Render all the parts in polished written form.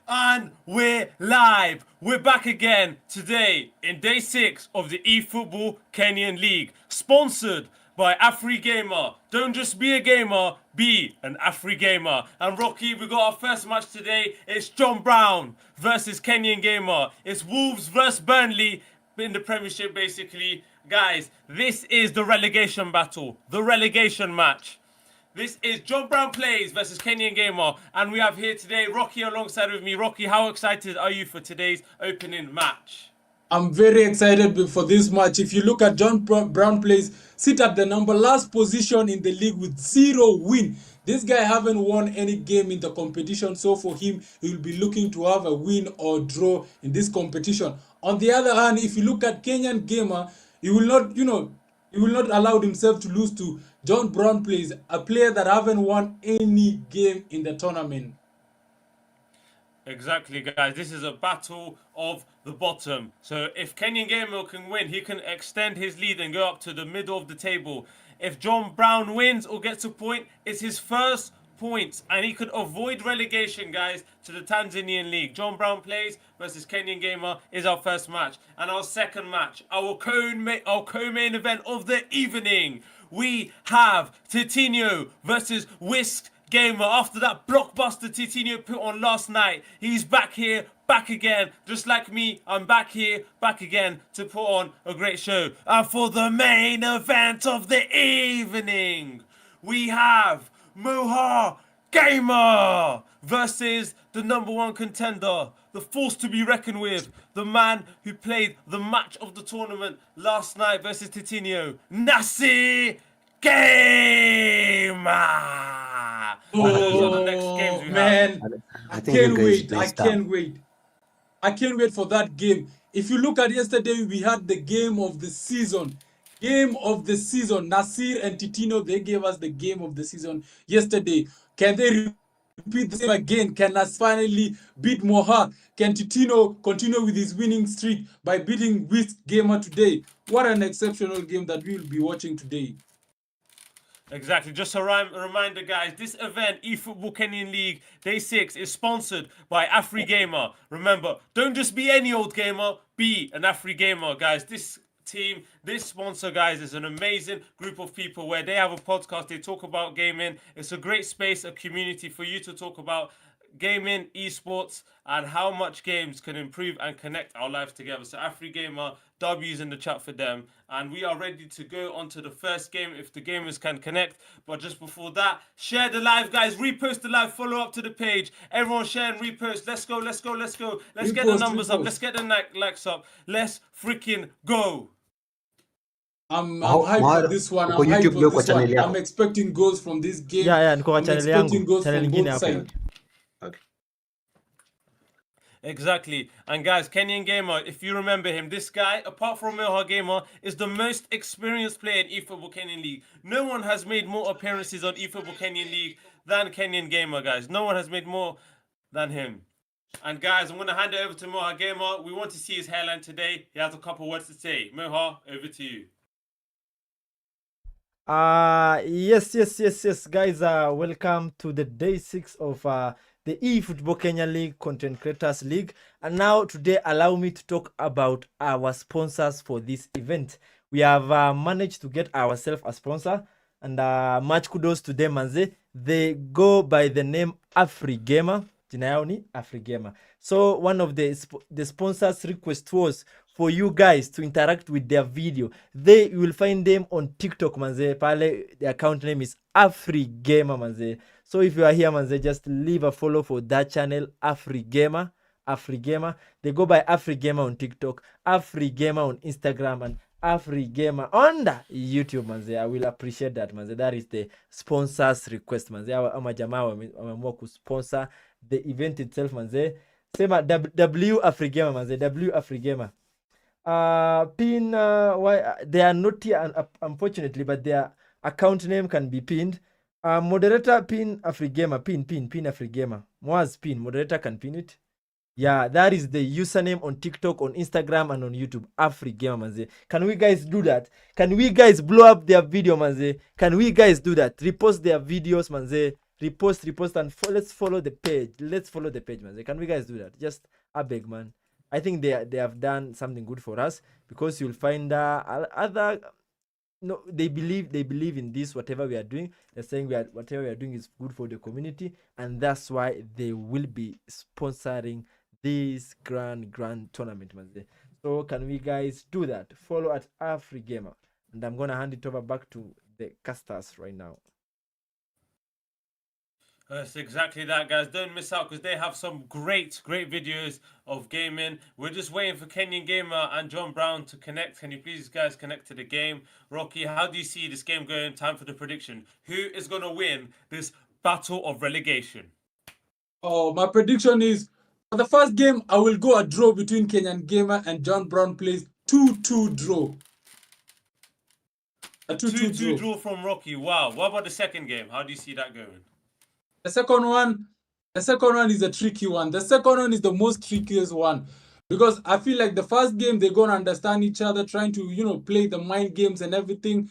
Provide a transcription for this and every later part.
And we're live. We're back again today in day 6 of the Efootball Kenyan League, sponsored by AfriGamer. Don't just be a gamer, be an AfriGamer. And Rocky, we got our first match today. It's John Brown versus Kenyan Gamer. It's Wolves versus Burnley in the Premiership, basically. Guys, this is the relegation battle, the relegation match. This is John Brown Plays versus Kenyan Gamer, and we have here today Rocky alongside with me. Rocky, how excited are you for today's opening match? I'm very excited for this match. If you look at John Brown Plays, sit at the last position in the league with 0 win. This guy haven't won any game in the competition, so for him, he will be looking to have a win or draw in this competition. On the other hand, if you look at Kenyan Gamer, he will not, he will not allow himself to lose to John Brown Plays, a player that haven't won any game in the tournament. Exactly, guys. This is a battle of the bottom. So if Kenyan Gamer can win, he can extend his lead and go up to the middle of the table. If John Brown wins or gets a point, it's his first points, and he could avoid relegation, guys, to the Tanzanian League. John Brown Plays versus Kenyan Gamer is our first match. And our second match, our co-main event of the evening, we have Titinho versus Whisk Gamer. After that blockbuster Titinho put on last night, he's back here, back again. Just like me, I'm back here, back again to put on a great show. And for the main event of the evening, we have Moha Gamer versus the #1 contender, the force to be reckoned with, the man who played the match of the tournament last night versus Titinho, Nasir Gamer. Oh, man. I can't wait. I can't wait for that game. If you look at yesterday, we had the game of the season. Nasir and Titinho, they gave us the game of the season yesterday. Can they repeat the same again? Can Nas finally beat Moha? Can Titinho continue with his winning streak by beating Whisk Gamer today? What an exceptional game that we will be watching today. Exactly. Just a reminder, guys, this event, Efootball Kenyan League, Day 6, is sponsored by AfriGamer. Remember, don't just be any old gamer, be an AfriGamer, guys. This team, this sponsor, guys, is an amazing group of people where they have a podcast, they talk about gaming. It's a great space, a community for you to talk about gaming, esports, and how much games can improve and connect our lives together. So AfriGamer, W's in the chat for them. And we are ready to go on to the first game if the gamers can connect. But just before that, share the live, guys. Repost the live, follow up to the page. Everyone share and repost. Let's go. Let's get the numbers up. Let's get the likes up. Let's freaking go. I'm hyped for this one. I'm expecting goals from this game. Yeah, niko kwa channel yangu. Channel nyingine hapo. Okay. Exactly. And guys, Kenyan Gamer, if you remember him, this guy, apart from Moha Gamer, is the most experienced player in Efootball Kenyan League. No one has made more appearances on Efootball Kenyan League than Kenyan Gamer, guys. No one has made more than him. And guys, I'm going to hand it over to Moha Gamer. We want to see his hairline today. He has a couple words to say. Moha, over to you. Yes, guys. Welcome to the day 6 of the Efootball Kenya League Content Creators League. And now today, allow me to talk about our sponsors for this event. We have managed to get ourselves a sponsor, and much kudos to them, manze. They go by the name AfriGamer. Jina yao ni AfriGamer. So one of the sponsors' request was for you guys to interact with their video. You will find them on TikTok, manze. Pale, the account name is AfriGamer, manze. So if you are here, manze, just leave a follow for that channel, AfriGamer. They go by AfriGamer on TikTok, AfriGamer on Instagram, and AfriGamer on the YouTube, manze. I will appreciate that, manze. That is the sponsor's request, manze. Ama jamaa wameamua kusponsor the event itself, manze. Sema W AfriGamer, manze. W AfriGamer. Why they are not here, unfortunately, but their account name can be pinned. Moderator pin AfriGamer, pin AfriGamer. Moaz pin, moderator can pin it. Yeah, that is the username on TikTok, on Instagram, and on YouTube. AfriGamer, manze. Can we guys do that? Can we guys blow up their video, manze? Can we guys do that? Repost their videos, manze. repost, and let's follow the page. Let's follow the page, man. Can we guys do that? Just I beg, man. I think they have done something good for us, because you'll find other. No, they believe in this. Whatever we are doing, they're saying whatever we are doing is good for the community, and that's why they will be sponsoring this grand tournament, man. So can we guys do that? Follow at AfriGamer, and I'm gonna hand it over back to the casters right now. That's exactly that, guys. Don't miss out, because they have some great videos of gaming. We're just waiting for Kenyan Gamer and John Brown to connect. Can you please, guys, connect to the game? Rocky, how do you see this game going? Time for the prediction. Who is going to win this battle of relegation? Oh, my prediction is, for the first game, I will go a draw between Kenyan Gamer and John Brown plays 2-2 draw. A 2-2 draw from Rocky. Wow. What about the second game? How do you see that going? The second one is a tricky one. The second one is the most trickiest one, because I feel like the first game they're gonna understand each other, trying to play the mind games and everything.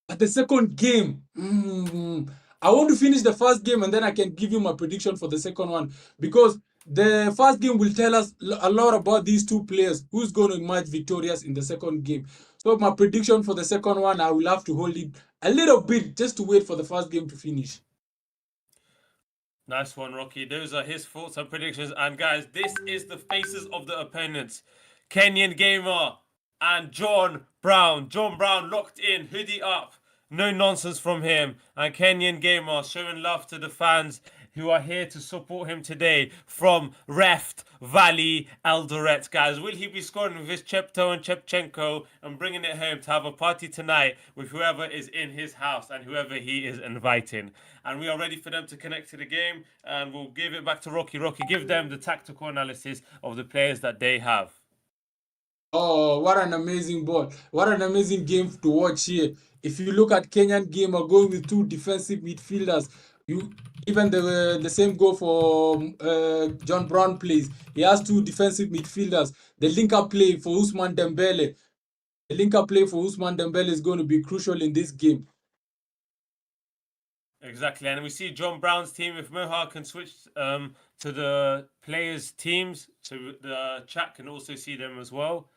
But the second game, I want to finish the first game and then I can give you my prediction for the second one, because the first game will tell us a lot about these two players, who's going to emerge victorious in the second game. So my prediction for the second one, I will have to hold it a little bit just to wait for the first game to finish. Nice one, Rocky. Those are his thoughts and predictions. And guys, this is the faces of the opponents. Kenyan Gamer and John Brown. John Brown locked in, hoodie up. No nonsense from him. And Kenyan Gamer showing love to the fans who are here to support him today from Reft Valley Eldoret. Guys, will he be scoring with his Chepto and Chepchenko and bringing it home to have a party tonight with whoever is in his house and whoever he is inviting? And we are ready for them to connect to the game, and we'll give it back to Rocky. Rocky, give them the tactical analysis of the players that they have. Oh, what an amazing ball. What an amazing game to watch here. If you look at Kenyan Gamer going with two defensive midfielders, even the same goal for John Brown plays. He has two defensive midfielders. The link-up play for Ousmane Dembele. The link-up play for Ousmane Dembele is going to be crucial in this game. Exactly, and we see John Brown's team. If Moha can switch to the players' teams, so the chat can also see them as well.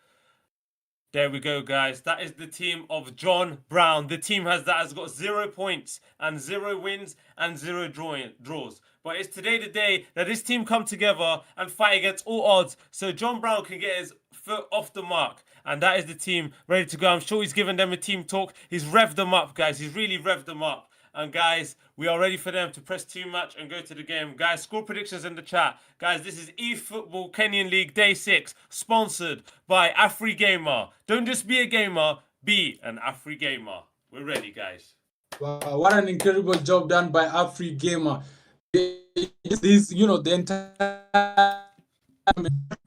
There we go, guys. That is the team of John Brown. The team has got 0 points and 0 wins and 0 draws. But it's today the day that this team come together and fight against all odds, so John Brown can get his foot off the mark. And that is the team ready to go. I'm sure he's given them a team talk. He's revved them up, guys. He's really revved them up. And guys, we are ready for them to press team match and go to the game. Guys, score predictions in the chat. Guys, this is Efootball Kenyan League Day 6, sponsored by AfriGamer. Don't just be a gamer, be an AfriGamer. We're ready, guys. Wow, what an incredible job done by AfriGamer. The entire...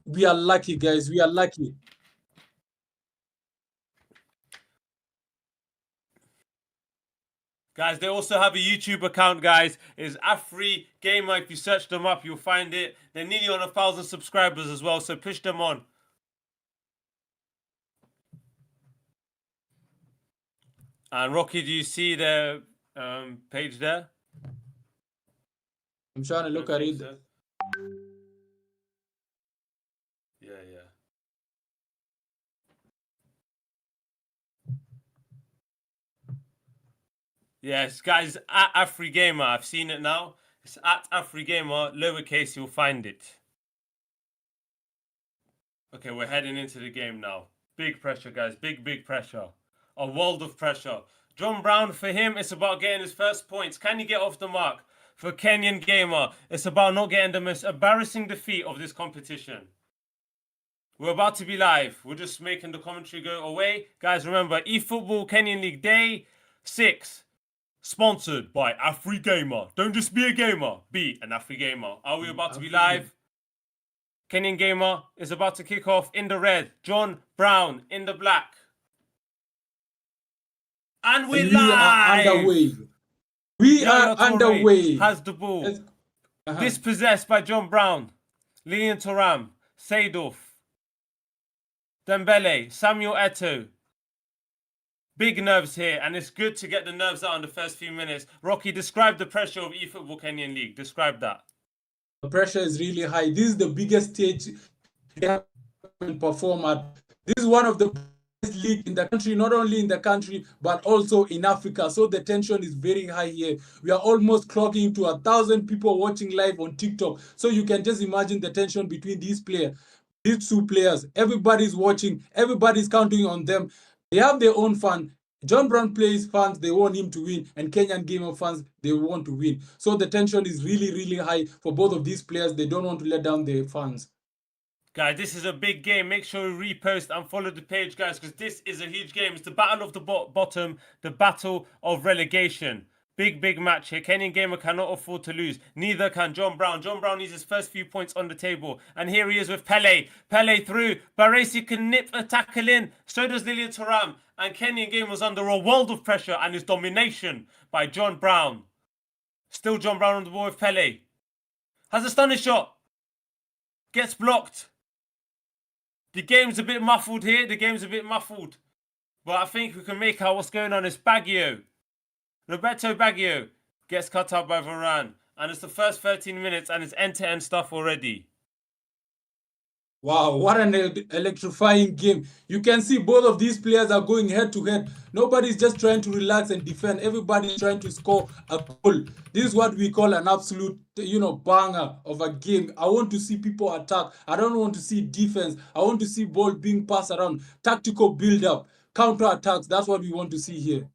We are lucky, guys. We are lucky. Guys, they also have a YouTube account, guys. It's AfriGamer. If you search them up, you'll find it. They're nearly on 1,000 subscribers as well, so push them on. And Rocky, do you see their page there? I'm trying to look at it. So. Yeah. Yes, guys, at AfriGamer. I've seen it now. It's at AfriGamer, lowercase, you'll find it. Okay, we're heading into the game now. Big pressure, guys. Big pressure. A world of pressure. John Brown, for him, it's about getting his first points. Can he get off the mark? For Kenyan Gamer, it's about not getting the most embarrassing defeat of this competition. We're about to be live. We're just making the commentary go away. Guys, remember, Efootball Kenyan League Day 6. Sponsored by AfriGamer. Don't just be a gamer, be an AfriGamer. Are we about to be live? Kenyan Gamer is about to kick off in the red. John Brown in the black. And we're live! We are underway. Has the ball. Dispossessed by John Brown. Lilian Thuram. Seydorf. Dembele. Samuel Eto'o. Big nerves here, and it's good to get the nerves out in the first few minutes. Rocky, describe the pressure of eFootball Kenyan League. Describe that. The pressure is really high. This is the biggest stage they can perform at. This is one of the best leagues in the country, not only in the country, but also in Africa. So the tension is very high here. We are almost clocking to 1,000 people watching live on TikTok. So you can just imagine the tension between these two players. Everybody's watching, everybody's counting on them. They have their own fun. John Brown plays fans, they want him to win, and Kenyan Gamer fans, they want to win. So the tension is really, really high for both of these players. They don't want to let down their fans. Guys, this is a big game. Make sure you repost and follow the page, guys, because this is a huge game. It's the battle of the bottom, the battle of relegation. Big match here. Kenyan Gamer cannot afford to lose. Neither can John Brown. John Brown needs his first few points on the table. And here he is with Pele. Pele through. Baresi can nip a tackle in. So does Lilian Thuram. And Kenyan Gamer was under a world of pressure and his domination by John Brown. Still John Brown on the ball with Pele. Has a stunning shot. Gets blocked. The game's a bit muffled here. But I think we can make out what's going on. It's Baggio. Roberto Baggio gets cut out by Varane. And it's the first 13 minutes and it's end-to-end stuff already. Wow, what an electrifying game. You can see both of these players are going head-to-head. Nobody's just trying to relax and defend. Everybody's trying to score a goal. This is what we call an absolute, banger of a game. I want to see people attack. I don't want to see defense. I want to see ball being passed around. Tactical build-up, counter-attacks. That's what we want to see here.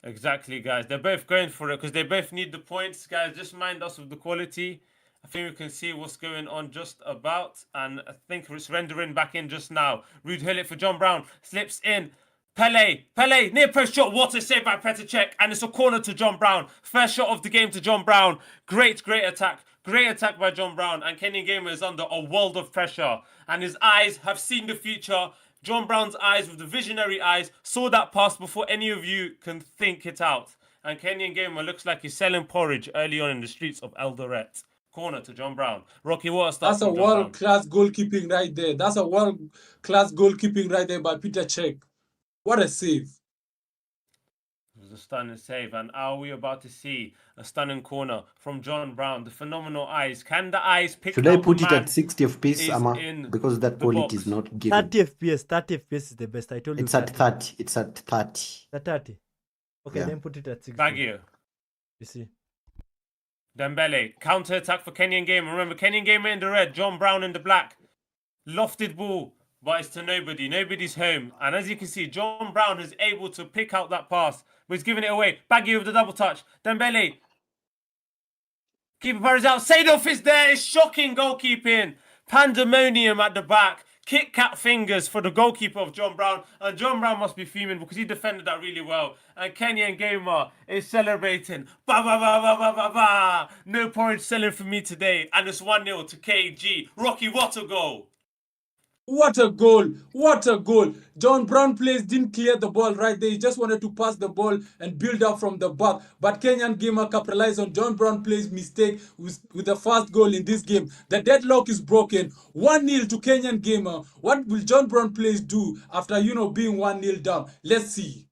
Exactly, guys. They're both going for it because they both need the points. Guys, just mind us with the quality. I think we can see what's going on just about. And I think it's rendering back in just now. Rude Hullet for John Brown. Slips in. Pele, near post shot. What a save by Petr Cech. And it's a corner to John Brown. First shot of the game to John Brown. Great attack. Great attack by John Brown. And Kenyan Gamer is under a world of pressure. And his eyes have seen the future. John Brown's eyes, with the visionary eyes, saw that pass before any of you can think it out. And Kenyan Gamer looks like he's selling porridge early on in the streets of Eldoret. Corner to John Brown. Rocky, what a start. That's a world-class goalkeeping right there. That's a world-class goalkeeping right there by Petr Cech. What a save. It was a stunning save. And are we about to see a stunning corner from John Brown? The phenomenal eyes. Can the eyes pick Should I put it at 60 FPS, Ama? Because that quality is not given. 30 FPS is the best. I told you. It's at 30. It's at 30. At 30. Okay, Yeah. then put it at 60. Baggio. You see. Dembele. Counter attack for Kenyan Gamer. Remember, Kenyan Gamer in the red, John Brown in the black. Lofted ball, but it's to nobody. Nobody's home. And as you can see, John Brown is able to pick out that pass, but he's giving it away. Baggio with the double touch. Dembele. Keeper Paris out. Seedorf is there. It's shocking goalkeeping. Pandemonium at the back. Kit Kat fingers for the goalkeeper of John Brown. And John Brown must be fuming because he defended that really well. And Kenyan Gamer is celebrating. Ba ba ba ba ba ba ba. No porridge selling for me today. And it's 1-0 to KG. Rocky, what a goal. What a goal. What a goal. John Brown plays didn't clear the ball right there. He just wanted to pass the ball and build up from the back. But Kenyan Gamer capitalized on John Brown plays mistake with the first goal in this game. The deadlock is broken. 1-0 to Kenyan Gamer. What will John Brown plays do after, being 1-0 down? Let's see.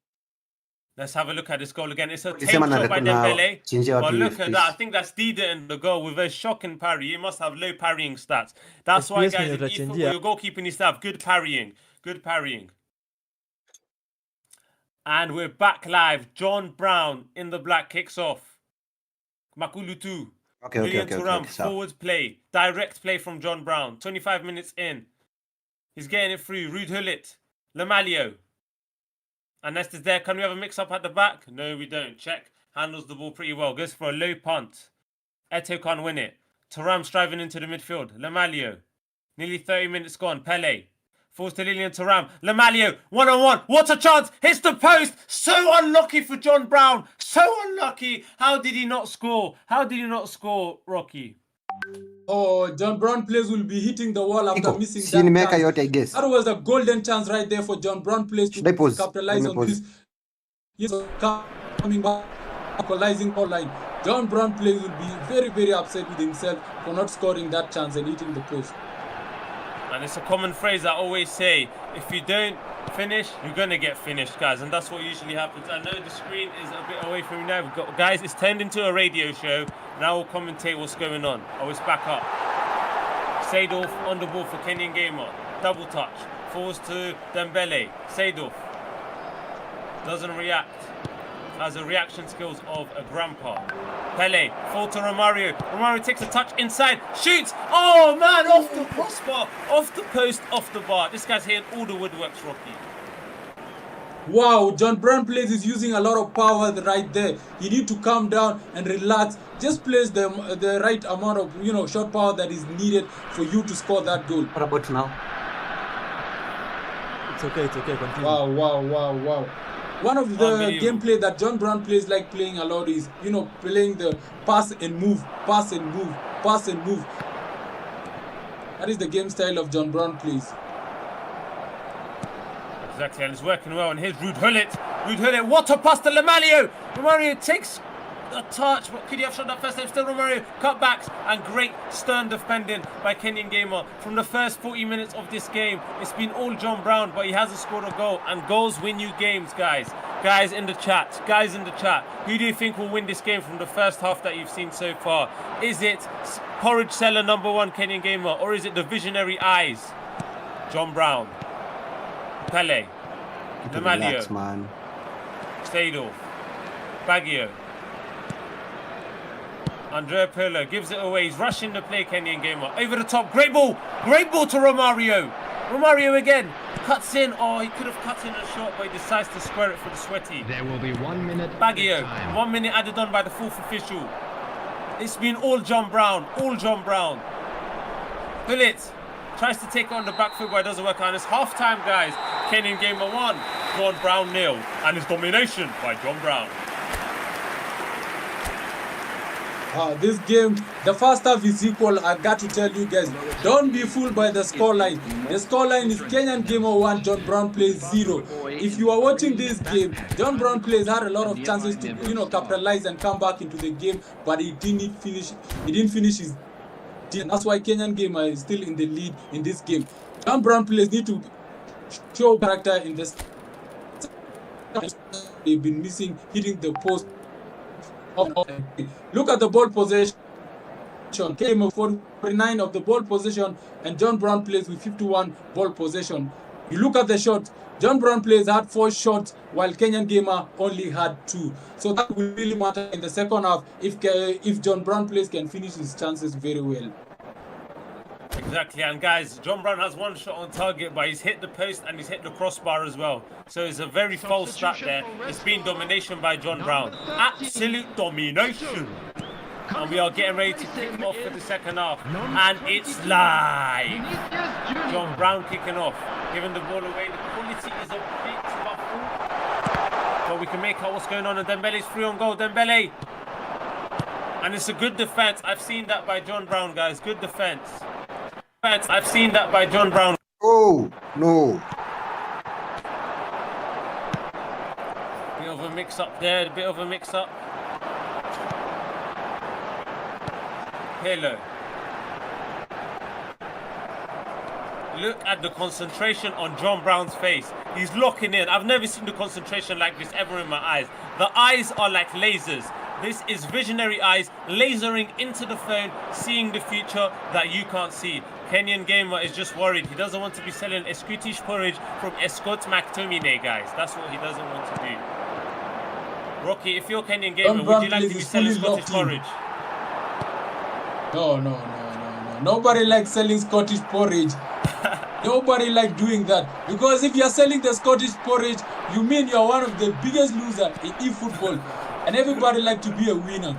Let's have a look at this goal again. It's a This tame man shot by now Dembele. change out But to look at FPS. that. I think that's Dida in the goal with a shocking parry. He must have low parrying stats. That's why, FPS guys, in minute eFootball, change, yeah. your goalkeeper needs to have good parrying. Good parrying. And we're back live. John Brown in the black kicks off. Makulutu. Okay. Lilian Thuram, So, forwards play. Direct play from John Brown. 25 minutes in. He's getting it through. Rude Hullet. Lamalio. And Nesta's there. Can we have a mix-up at the back? No, we don't. Check. Handles the ball pretty well. Goes for a low punt. Eto can't win it. Thuram striving into the midfield. Lamalio. Nearly 30 minutes gone. Pele. Falls to Lilian Thuram. Lamalio. One-on-one. What a chance. Hits the post. So unlucky for John Brown. So unlucky. How did he not score? Rocky? Oh, John Brown plays will be hitting the wall after Iko, missing si nimeweka that yote, I chance. guess. That was a golden chance right there for John Brown plays to Should I pause? capitalize Let me on pause. this. Yes, coming back, equalizing online. John Brown plays will be very, very upset with himself for not scoring that chance and hitting the post. And it's a common phrase I always say, if you don't finish, you're going to get finished, guys. And that's what usually happens. I know the screen is a bit away from me now. Guys, it's turned into a radio show. Now we'll commentate what's going on. Oh, it's back up. Seydorf on the ball for Kenyan Gamer. Double touch. Falls to Dembele. Seydorf doesn't react. Has the reaction skills of a grandpa. Pele, fall to Romario. Romario takes a touch inside, shoots. Oh man, off the crossbar, off the post, off the bar. This guy's hitting all the woodworks, Rocky. Wow, John Brown plays is using a lot of power right there. You need to calm down and relax. Just place the right amount of shot power that is needed for you to score that goal. What about now? It's okay, continue. Wow. One of the gameplay that John Brown plays like playing a lot is, playing the pass and move. That is the game style of John Brown plays. Exactly, and it's working well. And here's Ruud Gullit. What a pass to Romario. Romario takes a touch, but could he have shot that first time? Still Romario, cutbacks, and great stern defending by Kenyan Gamer. From the first 40 minutes of this game, it's been all John Brown, but he hasn't scored a goal, and goals win you games, guys. Guys in the chat, who do you think will win this game from the first half that you've seen so far? Is it porridge seller number 1 Kenyan Gamer, or is it the visionary eyes? John Brown, Pele, Romario, Seydorf, Baggio, Andrea Pirlo gives it away. He's rushing the play, Kenyan Gamer. Over the top. Great ball to Romario. Romario again. Cuts in. Oh, he could have cut in a shot, but he decides to square it for the sweaty. There will be 1 minute. Baggio. 1 minute added on by the 4th official. It's been all John Brown. Gullit tries to take it on the back foot, but it doesn't work out. It's half time, guys. Kenyan Gamer 1. John Brown 0. And it's domination by John Brown. This game, the first half is equal. I got to tell you guys, don't be fooled by the scoreline. The scoreline is Kenyan Gamer 1, John Brown plays 0. If you are watching this game, John Brown plays had a lot of chances to capitalize and come back into the game, but he didn't finish. He didn't finish his team. That's why Kenyan Gamer is still in the lead in this game. John Brown players need to show character in this. They've been missing hitting the post. Look at the ball possession. Came of 49 of the ball possession, and John Brown plays with 51 ball possession. You look at the shot. John Brown plays had 4 shots, while Kenyan Gamer only had 2. So that will really matter in the second half if John Brown plays can finish his chances very well. Exactly, and guys, John Brown has 1 shot on target, but he's hit the post and he's hit the crossbar as well. So it's a very false stat there. It's been domination by John Brown. Absolute domination. And we are getting ready to kick off for the second half. And it's live. John Brown kicking off, giving the ball away. The quality is a bit muffled, but we can make out what's going on. And Dembele's free on goal. Dembele. And it's a good defense. I've seen that by John Brown, guys. Good defense. I've seen that by John Brown. Oh, no. Bit of a mix-up there. Bit of a mix-up. Hello. Look at the concentration on John Brown's face. He's locking in. I've never seen the concentration like this ever in my eyes. The eyes are like lasers. This is visionary eyes lasering into the phone, seeing the future that you can't see. Kenyan Gamer is just worried. He doesn't want to be selling Scottish porridge from Escot McTominay, guys. That's what he doesn't want to do. Rocky, if you're Kenyan Gamer, would you like to be selling Scottish porridge? No. Nobody likes selling Scottish porridge. Nobody like doing that. Because if you're selling the Scottish porridge, you mean you're one of the biggest losers in eFootball. And everybody like to be a winner.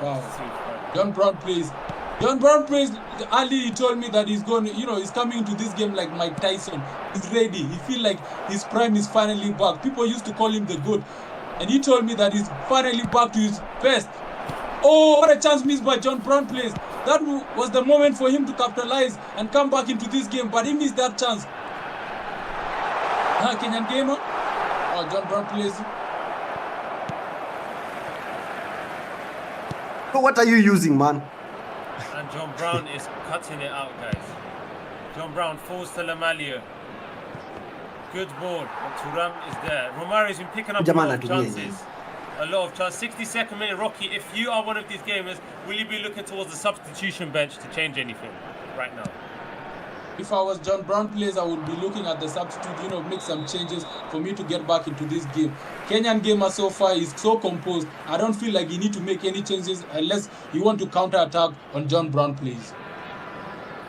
Wow. John Brown plays. Early he told me that he's going, he's coming into this game like Mike Tyson. He's ready. He feel like his prime is finally back. People used to call him the GOAT. And he told me that he's finally back to his best. Oh, what a chance missed by John Brown plays. That was the moment for him to capitalize and come back into this game, but he missed that chance. Kenyan Gamer. Oh, John Brown plays. So what are you using, man? And John Brown is cutting it out, guys. John Brown falls to Lamalio. Good ball. And Thuram is there. Romario's been picking up a lot of chances. A lot of chances. 62nd minute, Rocky. If you are one of these gamers, will you be looking towards the substitution bench to change anything right now? If I was John Brown players, I would be looking at the substitute, make some changes for me to get back into this game. Kenyan gamer so far is so composed. I don't feel like you need to make any changes unless you want to counter-attack on John Brown plays.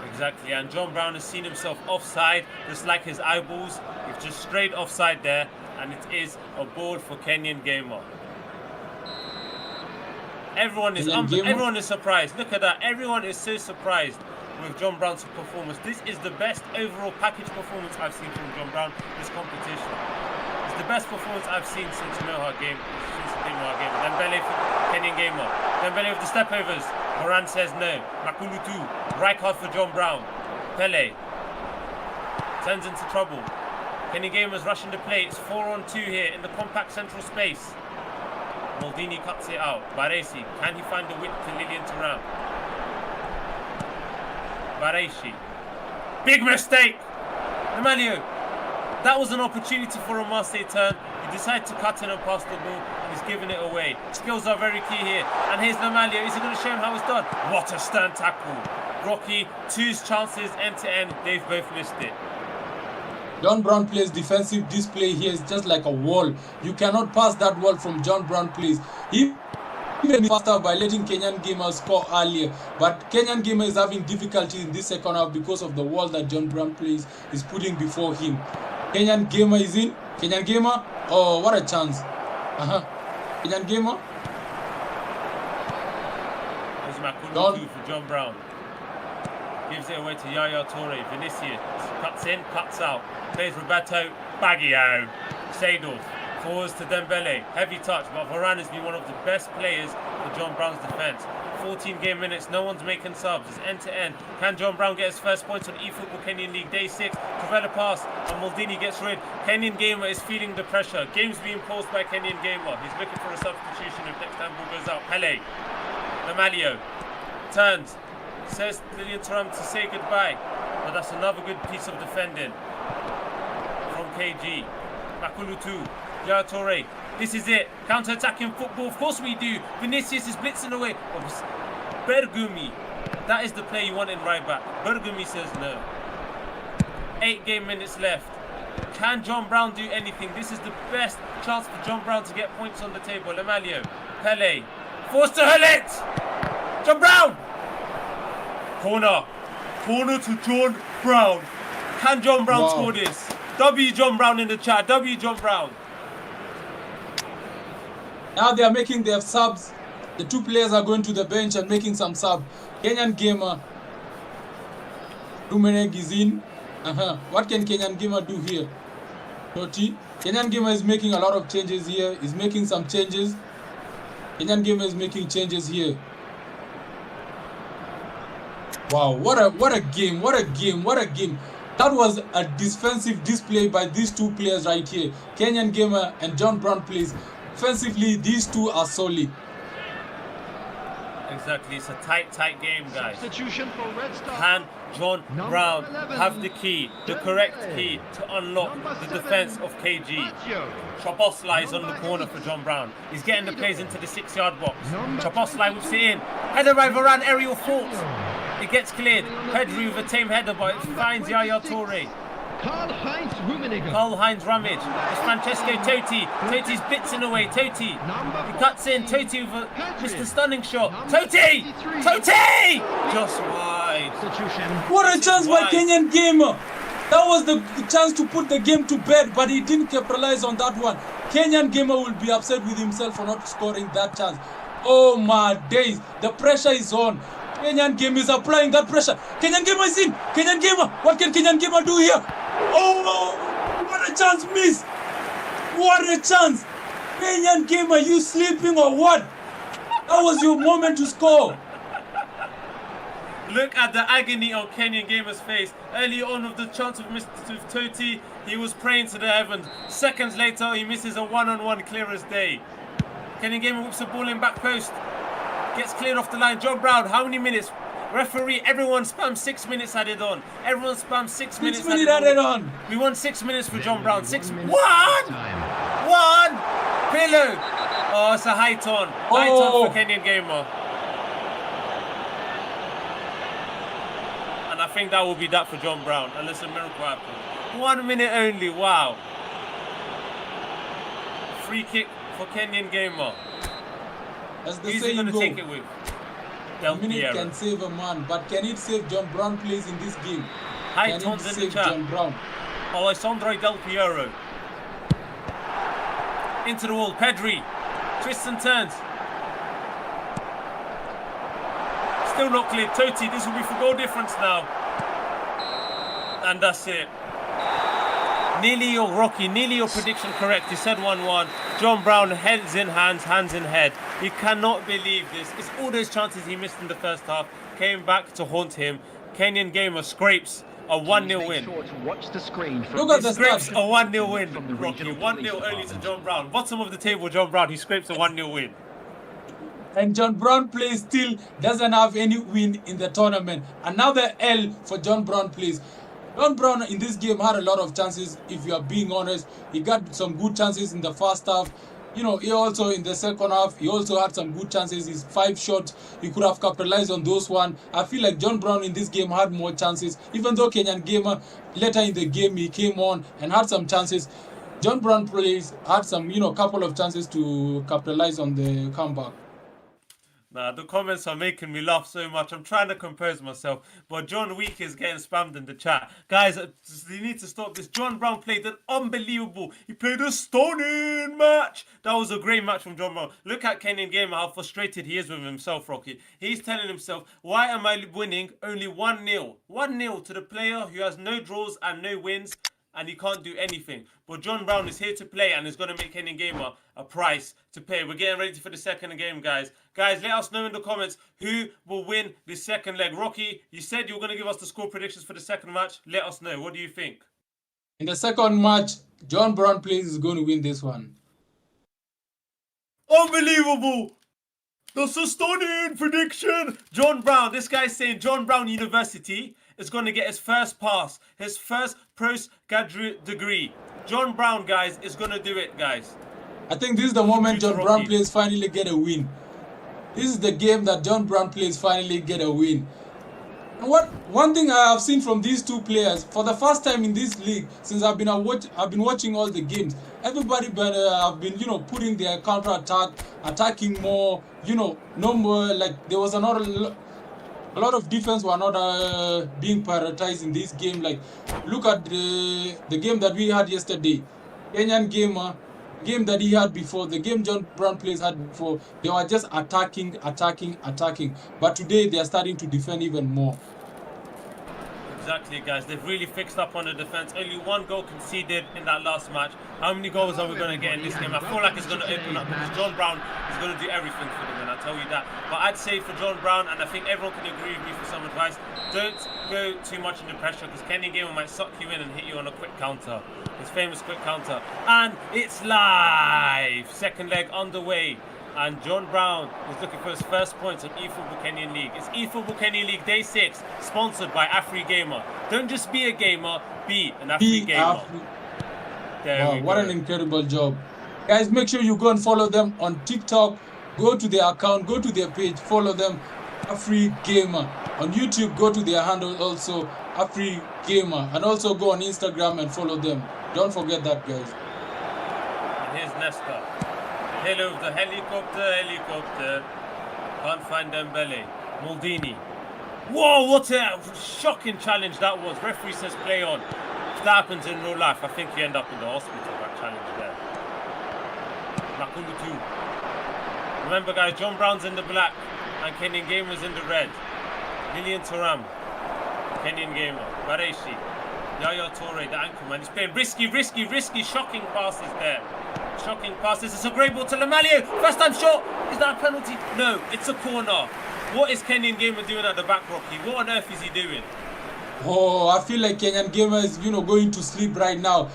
Exactly, and John Brown has seen himself offside, just like his eyeballs. He's just straight offside there, and it is a ball for Kenyan gamer. Everyone is surprised. Look at that. Everyone is so surprised with John Brown's performance. This is the best overall package performance I've seen from John Brown this competition. It's the best performance I've seen since the Moha game. Dembele for Kenyan gamer. Dembele with the stepovers. Moran says no. Makulutu. Rijkaard for John Brown. Pele turns into trouble. Kenyan gamer's rushing the play. It's 4-on-2 here in the compact central space. Maldini cuts it out. Baresi, can he find the width to Lilian Thuram? Baresi. Big mistake! Lamalio. That was an opportunity for a Marseille turn. He decided to cut in and pass the ball, and he's giving it away. Skills are very key here. And here's Lamalio. Is he going to show him how it's done? What a stern tackle. Rocky, 2's chances end to end. They've both missed it. John Brown plays defensive display here is just like a wall. You cannot pass that wall from John Brown plays. He even faster by letting Kenyan gamer score earlier. But Kenyan gamer is having difficulty in this second half because of the wall that John Brown plays is putting before him. Kenyan gamer is in. Kenyan gamer. Oh, what a chance. Kenyan gamer. There's Makulutu for John Brown. Gives it away to Yaya Toure. Vinicius cuts in, cuts out. Plays Roberto Baggio. Seydorf forwards to Dembele. Heavy touch, but Varane has been one of the best players for John Brown's defence. 14 game minutes, no one's making subs. It's end to end. Can John Brown get his first points on Efootball Kenyan League Day 6? Cavella pass and Maldini gets rid. Kenyan gamer is feeling the pressure. Game's being paused by Kenyan gamer. He's looking for a substitution if next time ball goes out. Pele. Lamalio turns. Says Lilian Thuram to say goodbye. But that's another good piece of defending from KG. Makulutu. Yaya Toure. This is it. Counter-attacking football. Of course we do. Vinicius is blitzing away. Bergumi. That is the play you want in right back. Bergumi says no. 8 game minutes left. Can John Brown do anything? This is the best chance for John Brown to get points on the table. Lamalio. Pele. Forced to Hullet. John Brown. Corner. Corner to John Brown. Can John Brown score this? W John Brown in the chat. W John Brown. Now they are making their subs. The 2 players are going to the bench and making some sub. Kenyan gamer. Rumeneg is in. What can Kenyan gamer do here? Totti. Kenyan gamer is making a lot of changes here. He's making some changes. Kenyan gamer is making changes here. Wow, what a game, what a game, what a game. That was a defensive display by these 2 players right here. Kenyan gamer and John Brown plays. Offensively, these 2 are solid. Exactly, it's a tight game, guys. Substitution for Red Star. Can John Brown 11, have the key, the correct key to unlock the defense of KG? Chopos is on the corner for John Brown. He's getting the plays into the 6-yard box. Chopos whips it in. Header by Varane, aerial fault. It gets cleared. Pedri with a tame header, but it finds Yaya Toure. Karl-Heinz Rummenigge. Karl-Heinz Ramage. It's Francesco Totti. Totti's blitzing away. Totti. He cuts in. Totti with a Mr. Stunning shot. Totti! Totti! Just wide. What a chance by Kenyan gamer. That was the chance to put the game to bed, but he didn't capitalize on that one. Kenyan gamer will be upset with himself for not scoring that chance. Oh my days. The pressure is on. Kenyan gamer is applying that pressure. Kenyan gamer is in. Kenyan gamer. What can Kenyan gamer do here? Oh, what a chance miss. What a chance. Kenyan gamer, you sleeping or what? That was your moment to score. Look at the agony on Kenyan gamer's face. Early on with the chance of Mr. Totti, he was praying to the heavens. Seconds later, he misses a one-on-one clear as day. Kenyan gamer whips the ball in back post. Gets cleared off the line. John Brown, how many minutes? Referee, everyone spam 6 minutes added on. Everyone spam 6 minutes 6 minutes added on. We want 6 minutes for John Brown. 6 1 minute One! time. One! Pillow! Oh, it's a high ton. High ton for Kenyan Gamer. And I think that will be that for John Brown, unless a miracle happens. 1 minute only, wow. Free kick for Kenyan Gamer. As the Who's he saying going to goes, take it with? a Del minute Piero. can save a man, but can it save John Brown plays in this game? High Can it tons in the save chat. John Brown? Alessandro Del Piero. Into the wall, Pedri. Twists and turns. Still not clear. Totti, this will be for goal difference now. And that's it. Nearly your Rocky, nearly your prediction correct. You said 1-1. John Brown, heads in hands, hands in head. He cannot believe this. It's all those chances he missed in the first half came back to haunt him. Kenyan Gamer scrapes a 1-0 win. Sure to watch the screen Look at the Scrapes stats. a 1-0 From the win, Rocky. regional 1-0 police only to department. John Brown. Bottom of the table, John Brown. He scrapes a 1-0 win. And John Brown plays still doesn't have any win in the tournament. Another L for John Brown plays. John Brown in this game had a lot of chances, if you are being honest. He got some good chances in the first half. You know, he also in the second half, he also had some good chances. His 5 shots, he could have capitalized on those one. I feel like John Brown in this game had more chances. Even though Kenyan Gamer, later in the game, he came on and had some chances. John Brown plays had some, couple of chances to capitalize on the comeback. Nah, the comments are making me laugh so much. I'm trying to compose myself, but John Week is getting spammed in the chat. Guys, you need to stop this. John Brown played an unbelievable. He played a stunning match. That was a great match from John Brown. Look at Kenyan Gamer, how frustrated he is with himself, Rocky. He's telling himself, why am I winning only 1-0? 1-0 to the player who has no draws and no wins, and he can't do anything. But John Brown is here to play and is going to make Kenyan Gamer a price to pay. We're getting ready for the second game, guys. Guys, let us know in the comments who will win this second leg. Rocky, you said you were going to give us the score predictions for the second match. Let us know. What do you think? In the second match, John Brown plays is going to win this one. Unbelievable! That's a stunning prediction! John Brown, this guy's saying John Brown University is going to get his first pass, his first postgraduate degree. John Brown, guys, is going to do it, guys. I think this is the moment John Brown plays finally get a win. This is the game that John Brown plays finally get a win. And one thing I have seen from these two players, for the first time in this league, since I've been watching all the games, everybody have been putting their counter attack, attacking more. No more like there was a lot of defense were not being prioritized in this game. Like, look at the game that we had yesterday. Kenyan Gamer, game that he had before, the game John Brown plays had before, they were just attacking. But today they are starting to defend even more. Exactly, guys. They've really fixed up on the defense. Only 1 goal conceded in that last match. How many goals are we going to get in this game? I feel like it's going to open up because John Brown is going to do everything for them, and I tell you that. But I'd say for John Brown, and I think everyone can agree with me for some advice, don't go too much under pressure because Kenyan Gamer might suck you in and hit you on a quick counter. His famous quick counter. And it's live! Second leg underway. And John Brown is looking for his first points on Efootball Kenyan League. It's Efootball Kenyan League Day 6, sponsored by Afri Gamer. Don't just be a gamer, be an Afri Gamer. Wow, what an incredible job. Guys, make sure you go and follow them on TikTok. Go to their account, go to their page, follow them, Afri Gamer. On YouTube, go to their handle also, Afri Gamer. And also go on Instagram and follow them. Don't forget that, guys. And here's Nesta. Hello, the helicopter. Can't find Dembele. Maldini. Whoa, what a shocking challenge that was. Referee says play on. If that happens in real life, I think you end up in the hospital, that challenge there. Makundu 2. Remember, guys, John Brown's in the black and Kenyan Gamer's in the red. Lilian Thuram. Kenyan Gamer. Bareshi. Yaya Toure, the ankle man. He's playing risky, shocking passes there. Shocking passes. It's a great ball to Lamalio. First time shot. Is that a penalty? No, it's a corner. What is Kenyan Gamer doing at the back, Rocky? What on earth is he doing? Oh, I feel like Kenyan Gamer is, going to sleep right now.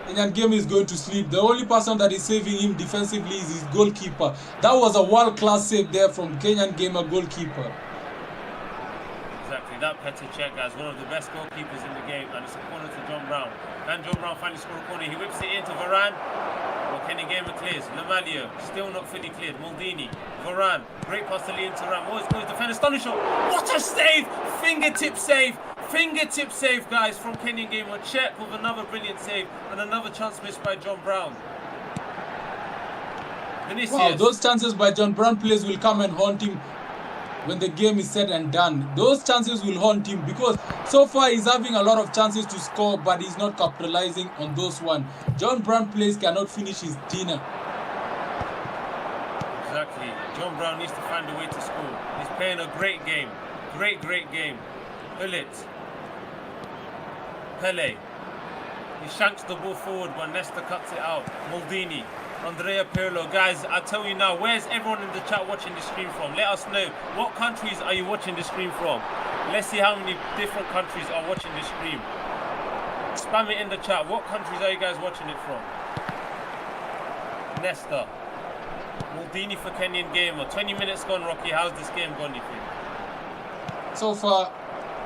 Kenyan Gamer is going to sleep. The only person that is saving him defensively is his goalkeeper. That was a world-class save there from Kenyan Gamer goalkeeper. that Petr Cech, guys, one of the best goalkeepers in the game, and it's a corner to John Brown. Can John Brown finally score a corner? He whips it into Varane. Well, Kenny Gamer clears. Lamalia, still not fully cleared. Maldini, Varane, great pass to Liam Thuram. What is going to defend? Astonishing. What a save! Fingertip save! Fingertip save, guys, from Kenyan Gamer. Cech with another brilliant save and another chance missed by John Brown. Vinicius. Wow, those chances by John Brown players will come and haunt him when the game is said and done. Those chances will haunt him because so far he's having a lot of chances to score, but he's not capitalizing on those one. John Brown players cannot finish his dinner. Exactly. John Brown needs to find a way to score. He's playing a great game. Great game. Hullet. Pele. He shanks the ball forward, but Nesta cuts it out. Maldini. Andrea Pirlo. Guys, I tell you now, where's everyone in the chat watching the stream from? Let us know. What countries are you watching the stream from? Let's see how many different countries are watching the stream. Spam it in the chat. What countries are you guys watching it from? Nesta. Maldini for Kenyan Gamer. 20 minutes gone, Rocky. How's this game gone, you think?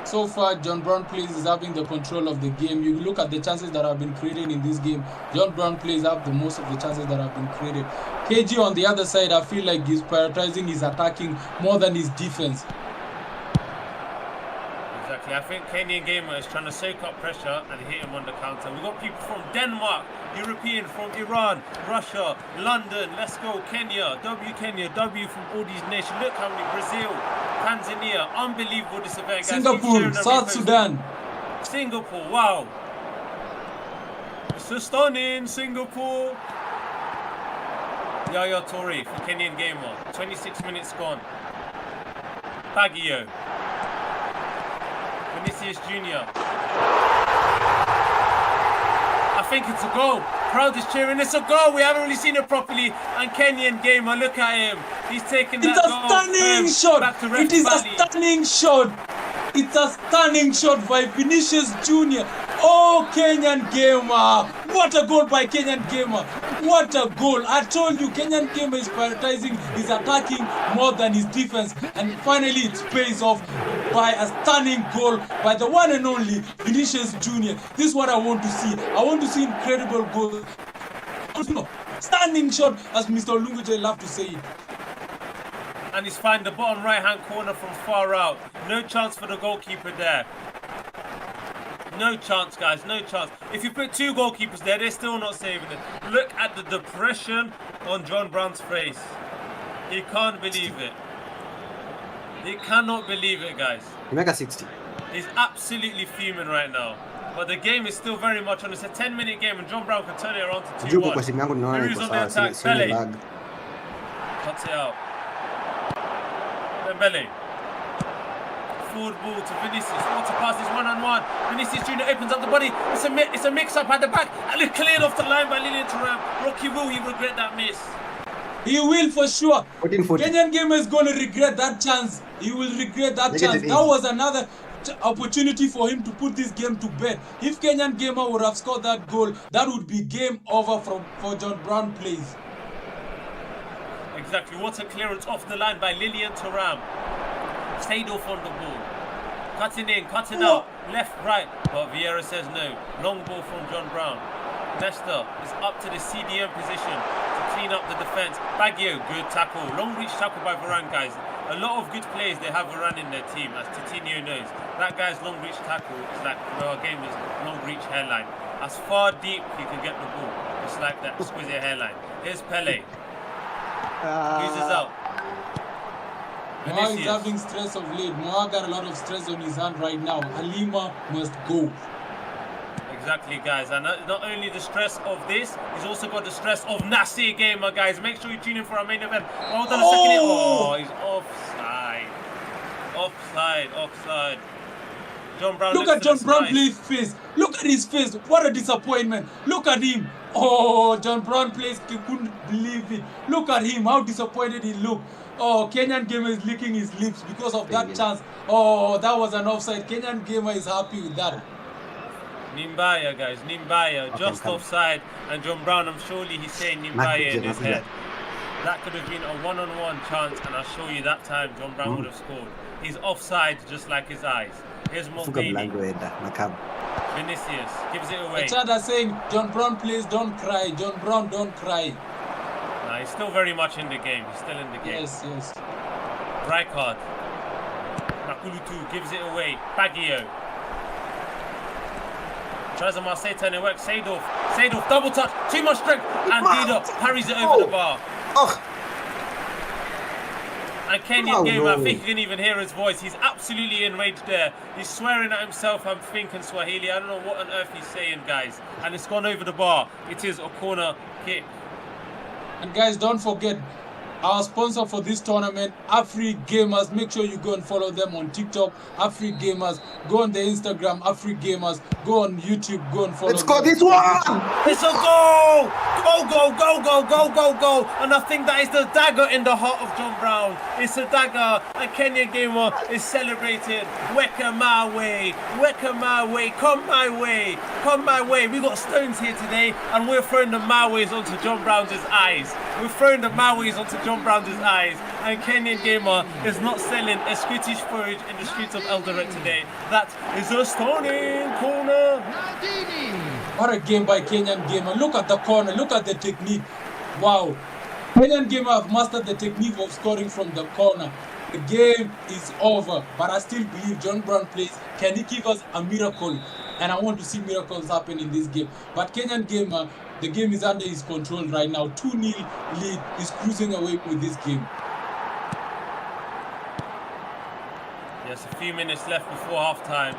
So far, John Brown plays is having the control of the game. You look at the chances that have been created in this game. John Brown plays have the most of the chances that have been created. KG on the other side, I feel like he's prioritizing his attacking more than his defense. Exactly. I think Kenyan Gamer is trying to soak up pressure and hit him on the counter. We've got people from Denmark, European, from Iran, Russia, London. Let's go, Kenya. W from all these nations. Look how many. Brazil, Tanzania. Unbelievable this event, guys. Singapore, South Sudan. Singapore, wow. It's stunning, Singapore. Yaya Toure for Kenyan Gamer. 26 minutes gone. Baggio. Vinicius Jr. I think it's a goal. Crowd is cheering. It's a goal. We haven't really seen it properly. And Kenyan Gamer, look at him. He's taking that goal. It's a stunning shot. Back to It is Valley. a stunning shot. It's a stunning shot by Vinicius Jr. Oh, Kenyan Gamer. What a goal by Kenyan Gamer. What a goal. I told you, Kenyan Gamer is prioritizing his attacking more than his defense. And finally, it pays off by a stunning goal by the one and only Vinicius Jr. This is what I want to see. I want to see incredible goals. Stunning shot, as Mr. Lunguj love to say it. And he's found the bottom right-hand corner from far out. No chance for the goalkeeper there. No chance, guys. No chance. If you put two goalkeepers there, they're still not saving it. Look at the depression on John Brown's face. He can't believe it. He cannot believe it, guys. Mega 60. He's absolutely fuming right now. But the game is still very much on. It's a 10-minute game, and John Brown can turn it around to 2-1. Juko kwa simu yangu ninaona Peru's iko on the sawa, attack. sina Pele lag. cuts it out. Dembele. Forward ball to Vinicius. What to pass this one-on-one. Vinicius Jr. opens up the body. It's a mix-up at the back. And it's cleared off the line by Lilian Thuram. Rocky, will he regret that miss? He will for sure. 14. Kenyan Gamer is going to regret that chance. He will regret that chance. That was another opportunity for him to put this game to bed. If Kenyan Gamer would have scored that goal, that would be game over for John Brown plays. Exactly. What a clearance off the line by Lilian Thuram. Stayed off on the ball. Cutting in, cutting out. Left, right. But Vieira says no. Long ball from John Brown. Nesta is up to the CDM position to clean up the defense. Baggio, good tackle. Long reach tackle by Varane, guys. A lot of good players, they have Varane in their team, as Titinho knows. That guy's long reach tackle is like, well, our game is long reach hairline. As far deep you can get the ball. It's like that exquisite hairline. Here's Pele. Loses out. Moa is having stress of late. Moa got a lot of stress on his hand right now. Halima must go. Exactly, guys. And not only the stress of this, he's also got the stress of Nasir Gamer, guys. Make sure you tune in for our main event. Well done, a second hit. Oh, he's offside. Offside. John Brown. Look at John Brown play's face. Look at his face. What a disappointment. Look at him. Oh, John Brown plays. He couldn't believe it. Look at him. How disappointed he looked. Oh, Kenyan Gamer is licking his lips because of that chance. Oh, that was an offside. Kenyan Gamer is happy with that. Nimbaya, guys. Nimbaya. Just offside. And John Brown, I'm surely he's saying Nimbaya in his head. That could have been a one-on-one chance, and I'll show you that time John Brown would have scored. He's offside just like his eyes. Here's Maldini. Vinicius gives it away. The chat are saying, John Brown, please don't cry. John Brown, don't cry. Nah, he's still very much in the game. He's still in the game. Yes, yes. Rijkaard. Makulutu gives it away. Baggio. Tries a Marseille and it works. Seydorf. Seydorf, double touch. Too much strength. And Dida parries it over the bar. And Kenyan Gamer, I think you can even hear his voice. He's absolutely enraged there. He's swearing at himself, I'm thinking Swahili. I don't know what on earth he's saying, guys. And it's gone over the bar. It is a corner kick. And guys, don't forget, our sponsor for this tournament, Afri Gamers. Make sure you go and follow them on TikTok, Afri Gamers. Go on the Instagram, Afri Gamers. Go on YouTube, go and follow them. Let's go this one! It's a goal! Go, go, go, go, go, go, go! And I think that is the dagger in the heart of John Brown. It's a dagger, and Kenyan Gamer is celebrating. Weka my way, Weka my way, come my way, come my way. We got stones here today, and we're throwing the Maways onto John Brown's eyes. We're throwing the Maways onto John Brown's eyes, and Kenyan Gamer is not selling a Scottish porridge in the streets of Eldoret today. That is a stunning corner. What a game by Kenyan Gamer. Look at the corner, look at the technique. Wow. Kenyan Gamer have mastered the technique of scoring from the corner. The game is over, but I still believe John Brown plays. Can he give us a miracle? And I want to see miracles happen in this game. But Kenyan Gamer, the game is under his control right now. 2-0 lead. He's cruising away with this game. Yes, a few minutes left before half-time.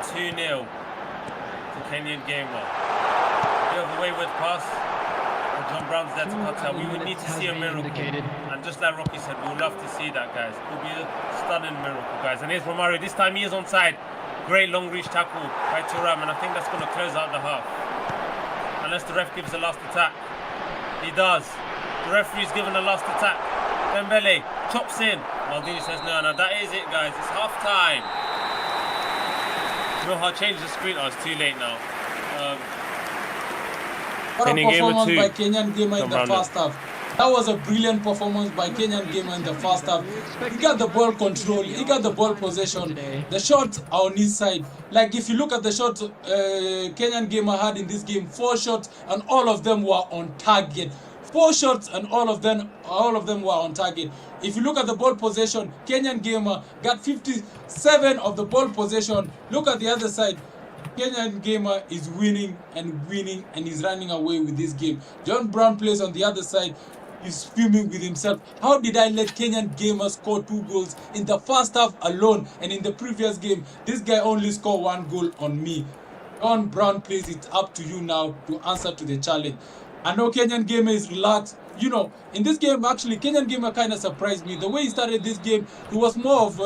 2-0 to Kenyan Gamer. Bit of a wayward pass. And John Brown's there to cut out. We would need to see a miracle. And just like Rocky said, we would love to see that, guys. It would be a stunning miracle, guys. And here's Romario. This time he is onside. Great long reach tackle by Thuram, and I think that's going to close out the half. Unless the ref gives the last attack. He does. The referee's given the last attack. Dembele chops in. Maldini says no, that is it, guys. It's half time. You know how I changed the screen? Oh, it's too late now. What a performance by Kenyan Gamer in the first half. That was a brilliant performance by Kenyan Gamer in the first half. He got the ball control, he got the ball possession. The shots are on his side. Like if you look at the shots Kenyan Gamer had in this game, 4 shots and all of them were on target. 4 shots and all of them were on target. If you look at the ball possession, Kenyan Gamer got 57 of the ball possession. Look at the other side. Kenyan Gamer is winning and he's running away with this game. John Brown plays on the other side. He's fuming with himself. How did I let Kenyan Gamer score 2 goals in the first half alone? And in the previous game, this guy only scored 1 goal on me. John Brown plays, it's up to you now to answer to the challenge. I know Kenyan Gamer is relaxed. You know, in this game, actually, Kenyan Gamer kind of surprised me. The way he started this game, he was more of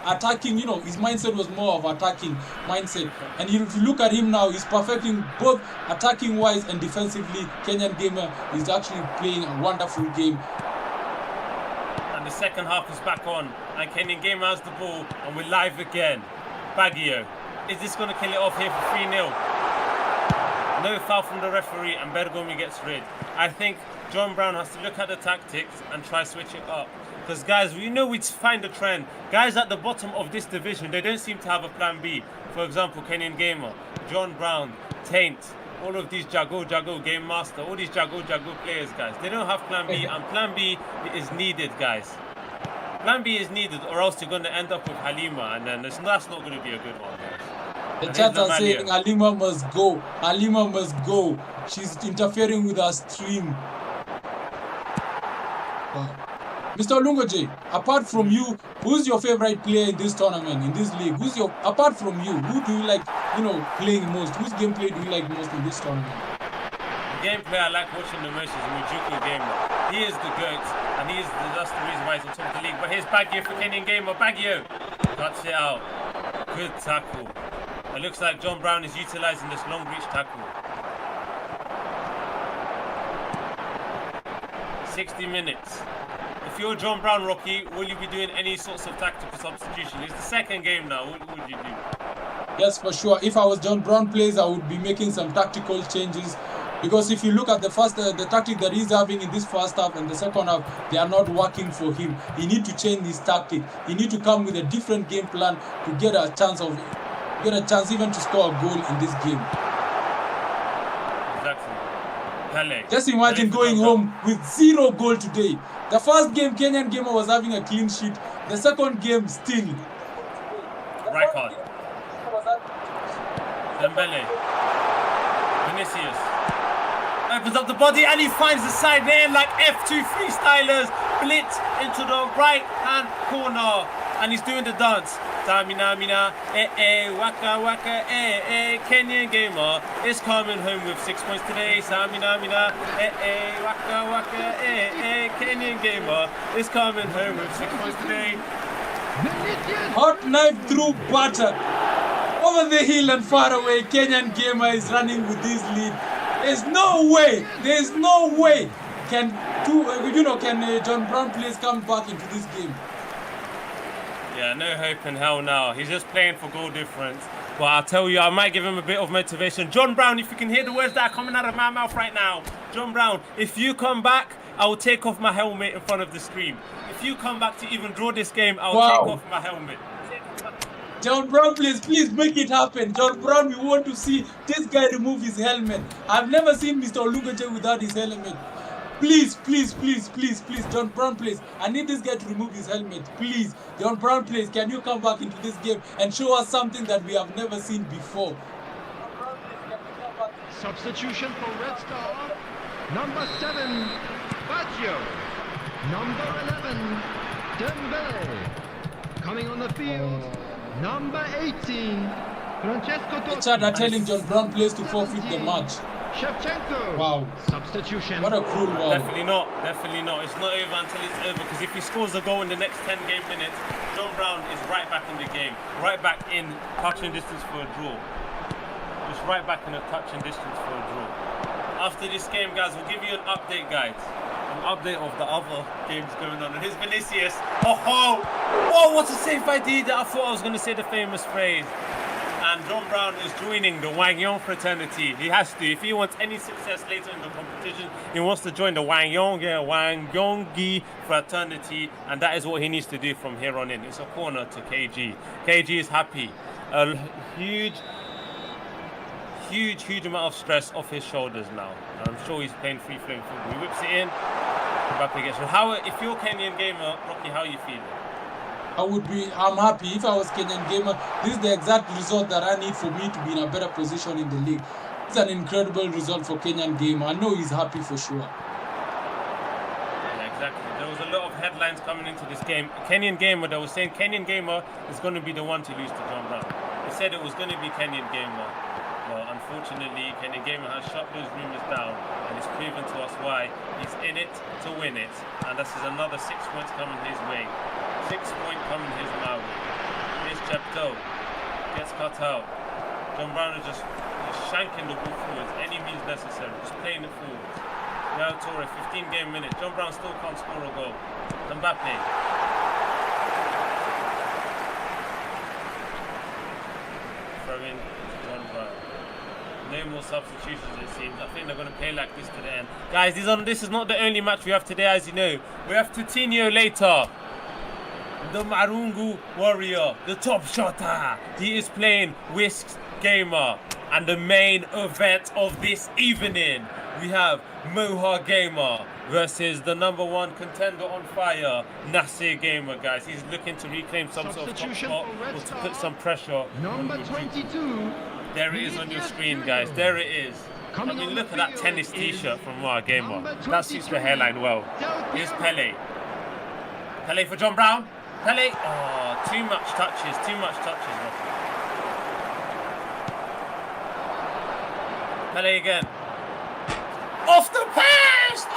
attacking, you know, his mindset was more of attacking mindset. And if you look at him now, he's perfecting both attacking-wise and defensively. Kenyan Gamer is actually playing a wonderful game. And the second half is back on. And Kenyan Gamer has the ball, and we're live again. Baggio. Is this going to kill it off here for 3-0? No foul from the referee, and Bergomi gets rid. I think John Brown has to look at the tactics and try switch it up. Because guys, we know we find a trend. Guys at the bottom of this division, they don't seem to have a plan B. For example, Kenyan Gamer, John Brown, Taint, all of these Jago, Game Master, all these Jago players, guys. They don't have plan B, and plan B is needed, guys. Plan B is needed, or else you're going to end up with Halima, and then that's not going to be a good one, guys. The chat are saying Halima must go. Halima must go. She's interfering with our stream. Mr. Olungoje, apart from you, who's your favorite player in this tournament, in this league? Apart from you, who do you like, playing most? Whose gameplay do you like most in this tournament? The gameplay I like watching the most is Mujuku Gamer. He is the GOAT, and that's the reason why he's on top of the league. But here's Baggio for Kenyan Gamer. Baggio cuts it out. Good tackle. It looks like John Brown is utilising this long reach tackle. 60 minutes. If you're John Brown, Rocky, will you be doing any sorts of tactical substitution? It's the second game now. What would you do? Yes, for sure. If I was John Brown players, I would be making some tactical changes. Because if you look at the tactic that he's having in this first half and the second half, they are not working for him. He need to change his tactic. He need to come with a different game plan to get a chance even to score a goal in this game. Exactly. Pele. Just imagine going home with 0 goal today. The first game, Kenyan Gamer was having a clean sheet. The second game, still. Right card. Dembele. Vinicius. Opens up the body and he finds the side there like F2 freestylers. Blitz into the right hand corner. And he's doing the dance. Damina, mina, waka, waka, Kenyan Gamer is coming home with 6 points today. Samina, mina, waka, waka, Kenyan Gamer is coming home with 6 points today. Hot knife through butter. Over the hill and far away, Kenyan Gamer is running with this lead. There's no way can John Brown players come back into this game. Yeah, no hope in hell now. He's just playing for goal difference. But I'll tell you, I might give him a bit of motivation. John Brown, if you can hear the words that are coming out of my mouth right now. John Brown, if you come back, I will take off my helmet in front of the screen. If you come back to even draw this game, I'll take off my helmet. John Brown, please make it happen. John Brown, we want to see this guy remove his helmet. I've never seen Mr. Olugoje without his helmet. Please, John Brown, please. I need this guy to remove his helmet. Please, John Brown, please. Can you come back into this game and show us something that we have never seen before? Substitution for Red Star. Number 7, Baggio. Number 11, Dembele. Coming on the field, number 18, Francesco Totti. The chat are telling John Brown players to forfeit the match. Shevchenko. Wow. Substitution. What a cruel one. Definitely not. It's not over until it's over, because if he scores a goal in the next 10 game minutes, John Brown is right back in the game. Right back in touching distance for a draw. Just right back in a touching distance for a draw. After this game, guys, we'll give you an update, guys. An update of the other games going on. And here's Vinicius. Oh, what a save by Dida. I thought I was going to say the famous phrase. And John Brown is joining the Wang Yong fraternity. He has to. If he wants any success later in the competition, he wants to join the Wang Yongi fraternity. And that is what he needs to do from here on in. It's a corner to KG. KG is happy. A huge amount of stress off his shoulders now. And I'm sure he's playing free-flowing football. He whips it in. Mbappe gets it. If you're Kenyan Gamer, Rocky, how are you feeling? I'm happy. If I was Kenyan Gamer, this is the exact result that I need for me to be in a better position in the league. It's an incredible result for Kenyan Gamer. I know he's happy for sure. Yeah, exactly. There was a lot of headlines coming into this game. Kenyan Gamer, they were saying Kenyan Gamer is going to be the one to lose to John Brown. They said it was going to be Kenyan Gamer. Well, unfortunately, Kenyan Gamer has shut those rumours down, and it's proven to us why he's in it to win it. And this is another 6 points coming his way. 6 point coming his way. Here's Chepto. Gets cut out. John Brown is just shanking the ball forwards, any means necessary. Just playing it forwards. Now Torre, 15 game minutes. John Brown still can't score a goal. Mbappe. Throw in John Brown. No more substitutions, it seems. I think they're going to play like this to the end. Guys, this is not the only match we have today, as you know. We have Coutinho later. The Marungu warrior, the top shotter. He is playing Whisk's Gamer. And the main event of this evening, we have Moha Gamer versus the #1 contender on fire, Nasir Gamer, guys. He's looking to reclaim some sort of top spot or to put some pressure. Number 22. There it is on your screen, guys. There it is. I mean, look at that tennis t-shirt from Moha Gamer. That suits the hairline well. Here's Pele. Pele for John Brown. Pele. Oh, too much touches. Rocky. Pele again. Off the post!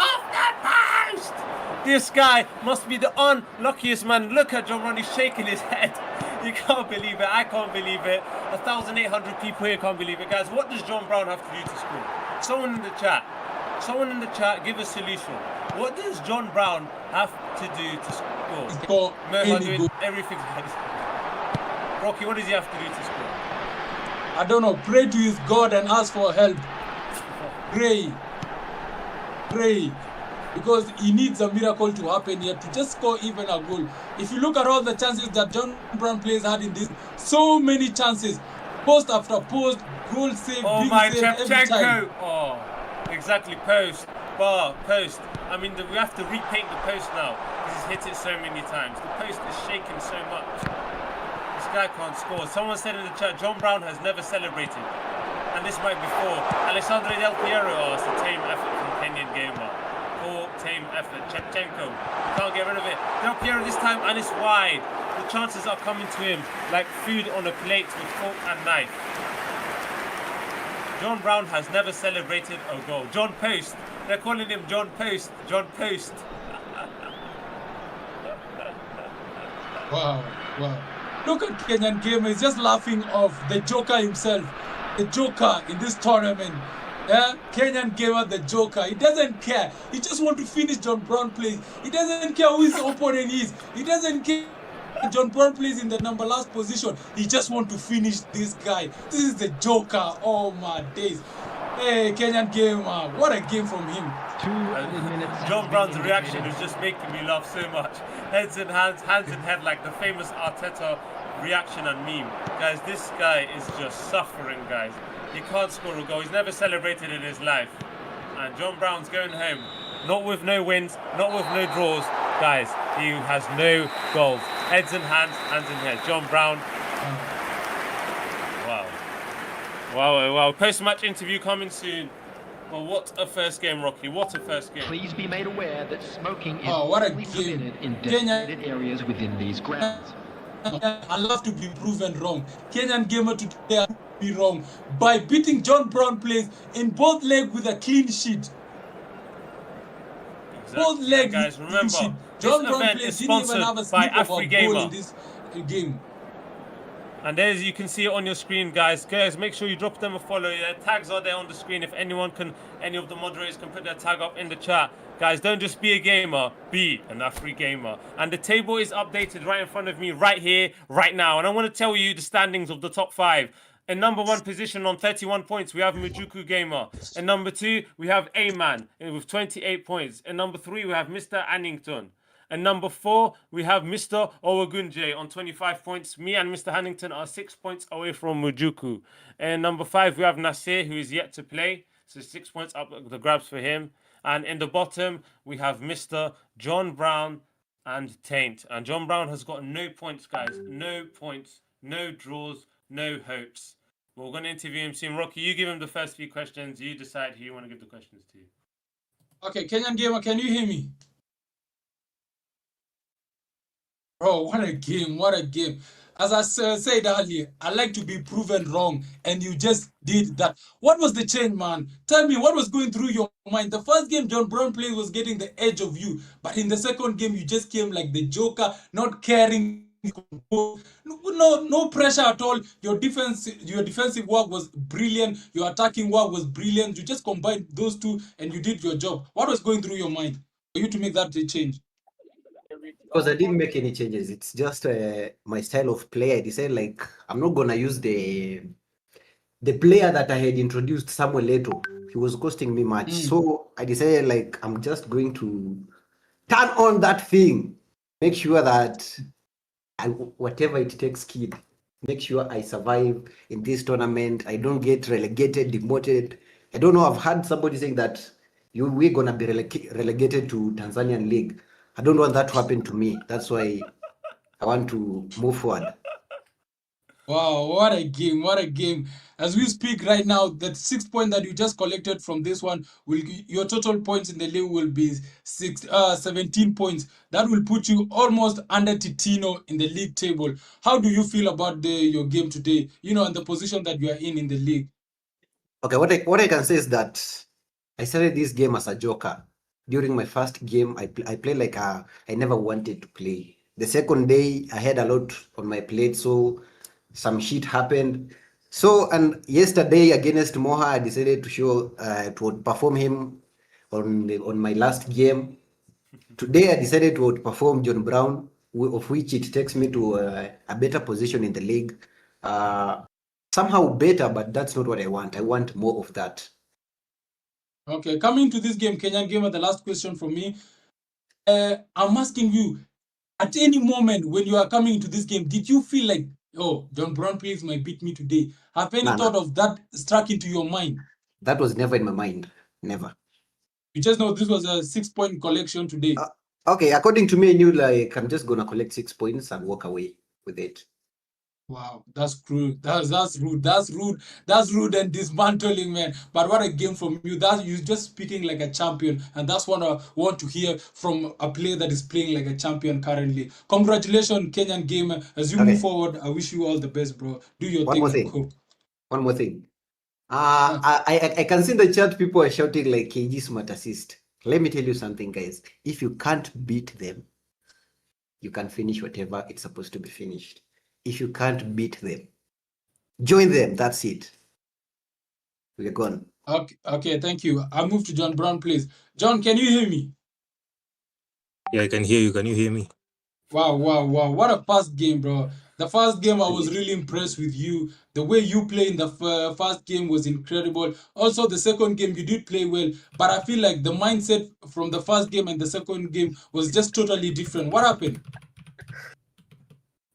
This guy must be the unluckiest man. Look at John Brown, he's shaking his head. You can't believe it. I can't believe it. 1,800 people here can't believe it. Guys, what does John Brown have to do to score? Someone in the chat, give a solution. What does John Brown have to do to score? Everything. Rocky, what does he have to do to score? I don't know. Pray to his God and ask for help. pray, because he needs a miracle to happen here to just score even a goal. If you look at all the chances that John Brown players had in this, so many chances, post after post, goal save, big save every time. Oh, exactly, post, bar, post. I mean, we have to repaint the post now because he's hit it so many times. The post is shaking so much. This guy can't score. Someone said in the chat, John Brown has never celebrated. And this might be for Alessandro Del Piero asked a tame effort from Kenyan Gamer. Poor tame effort. Shevchenko, you can't get rid of it. Del Piero this time, and it's wide. The chances are coming to him like food on a plate with fork and knife. John Brown has never celebrated a goal. John Post. They're calling him John Post. John Post. Wow. Look at Kenyan Gamer. He's just laughing off the Joker himself. The Joker in this tournament. Yeah? Kenyan Gamer, the Joker. He doesn't care. He just wants to finish John Brown plays. He doesn't care who his opponent is. He doesn't care. John Brown plays in the last position. He just wants to finish this guy. This is the Joker. Oh my days. Hey, Kenyan Gamer. What a game from him. 2 minutes. John Brown's reaction is just making me laugh so much. Heads in hands, hands in head, like the famous Arteta reaction and meme. Guys, this guy is just suffering, guys. He can't score a goal. He's never celebrated in his life. And John Brown's going home. Not with no wins, not with no draws. Guys, he has no goals. Heads in hands, hands in head. John Brown. Wow. Post-match interview coming soon. Well, what a first game, Rocky. What a first game. Please be made aware that smoking is what a only game. permitted in designated areas within these grounds. I love to be proven wrong. Kenyan Gamer today be wrong by beating John Brown plays in both legs with a clean sheet. Exactly. Both legs, guys, remember, John this Brown event plays is didn't even sponsored have a by snip of a goal in this game. And there's, you can see it on your screen, guys. Make sure you drop them a follow. Their tags are there on the screen. If any of the moderators can put their tag up in the chat. Guys, don't just be a gamer, be an Afri gamer. And the table is updated right in front of me, right here, right now. And I want to tell you the standings of the top 5. In number 1 position on 31 points, we have Mujuku Gamer. In number 2, we have A-Man with 28 points. In number 3, we have Mr. Annington. And number 4, we have Mr. Owagunje on 25 points. Me and Mr. Hannington are 6 points away from Mujuku. And number 5, we have Nasir, who is yet to play. So 6 points up the grabs for him. And in the bottom, we have Mr. John Brown and Taint. And John Brown has got no points, guys. No points, no draws, no hopes. We're going to interview him soon. Rocky, you give him the first few questions. You decide who you want to give the questions to. Okay, Kenyan Gamer, can you hear me? Bro, what a game. As I said earlier, I like to be proven wrong, and you just did that. What was the change, man? Tell me, what was going through your mind? The first game, John Brown played was getting the edge of you, but in the second game, you just came like the Joker, not caring. No pressure at all. Your defensive work was brilliant. Your attacking work was brilliant. You just combined those two, and you did your job. What was going through your mind for you to make that change? Because I didn't make any changes. It's just my style of play. I decided like I'm not gonna use the player that I had introduced, Samuel Leto. He was costing me much. So I decided like I'm just going to turn on that thing. Make sure that whatever it takes, kid. Make sure I survive in this tournament. I don't get relegated, demoted. I don't know. I've heard somebody saying that we're gonna be relegated to Tanzanian League. I don't want that to happen to me. That's why I want to move forward. Wow, what a game. As we speak right now, that 6 points that you just collected from this one, your total points in the league will be 17 points. That will put you almost under Titino in the league table. How do you feel about your game today, and the position that you are in the league? Okay, what I can say is that I started this game as a joker. During my first game, I played like I never wanted to play. The second day, I had a lot on my plate, so some shit happened. So, and yesterday against Moha, I decided to outperform him on my last game. Today, I decided to outperform John Brown, of which it takes me to a better position in the league. Somehow better, but that's not what I want. I want more of that. Okay, coming to this game, Kenyan Gamer, the last question from me. I'm asking you, at any moment when you are coming into this game, did you feel like, oh, John Brown Place might beat me today? Have any Nah, nah. thought of that struck into your mind? That was never in my mind. Never. You just know this was a 6-point collection today. Okay, according to me, I knew like I'm just gonna collect 6 points and walk away with it. Wow, that's cruel. That's rude. That's rude. That's rude and dismantling, man. But what a game from you. That you're just speaking like a champion, and that's what I want to hear from a player that is playing like a champion currently. Congratulations, Kenyan gamer. As you move Okay. forward, I wish you all the best, bro. Do your One thing more and thing. cook. One more thing. Huh. I can see in the chat people are shouting like KG smart assist. Let me tell you something, guys. If you can't beat them, you can finish whatever it's supposed to be finished. If you can't beat them, join them. That's it. We're gone. Okay, thank you. I'll move to John Brown, please. John, can you hear me? Yeah, I can hear you. Can you hear me? Wow. What a fast game, bro. The first game, I was really impressed with you. The way you played in the first game was incredible. Also, the second game, you did play well. But I feel like the mindset from the first game and the second game was just totally different. What happened?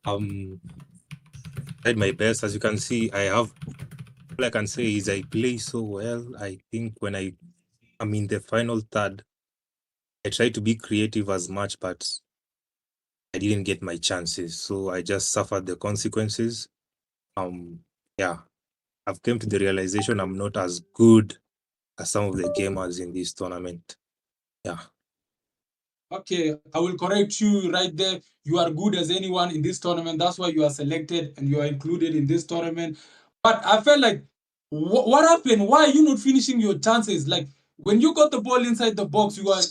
I did my best. As you can see, all I can say is I play so well. I think when I'm in the final third, I try to be creative as much, but I didn't get my chances. So I just suffered the consequences. Yeah, I've come to the realization I'm not as good as some of the gamers in this tournament. Yeah. Okay, I will correct you right there. You are good as anyone in this tournament. That's why you are selected and you are included in this tournament. But I felt like, what happened? Why are you not finishing your chances? Like, when you got the ball inside the box, you are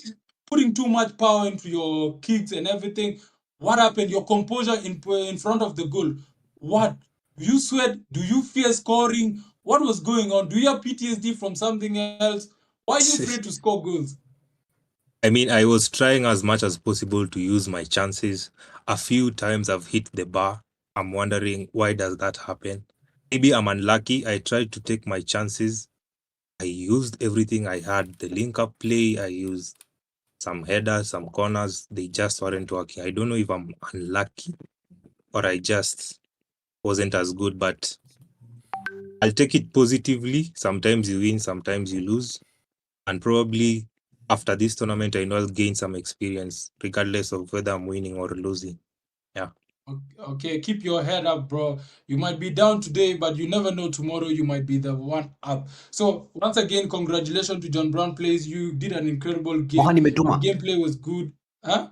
putting too much power into your kicks and everything. What happened? Your composure in front of the goal. What? You sweat? Do you fear scoring? What was going on? Do you have PTSD from something else? Why are you afraid to score goals? I mean, I was trying as much as possible to use my chances. A few times I've hit the bar. I'm wondering, why does that happen? Maybe I'm unlucky. I tried to take my chances. I used everything I had. The link-up play, I used some headers, some corners. They just weren't working. I don't know if I'm unlucky or I just wasn't as good, but I'll take it positively. Sometimes you win, sometimes you lose. And probably after this tournament, I know I'll gain some experience, regardless of whether I'm winning or losing. Yeah. Okay, keep your head up, bro. You might be down today, but you never know tomorrow you might be the one up. So once again, congratulations to John Brown Plays. You did an incredible game. Mohani Your Metuma. gameplay was good. Huh?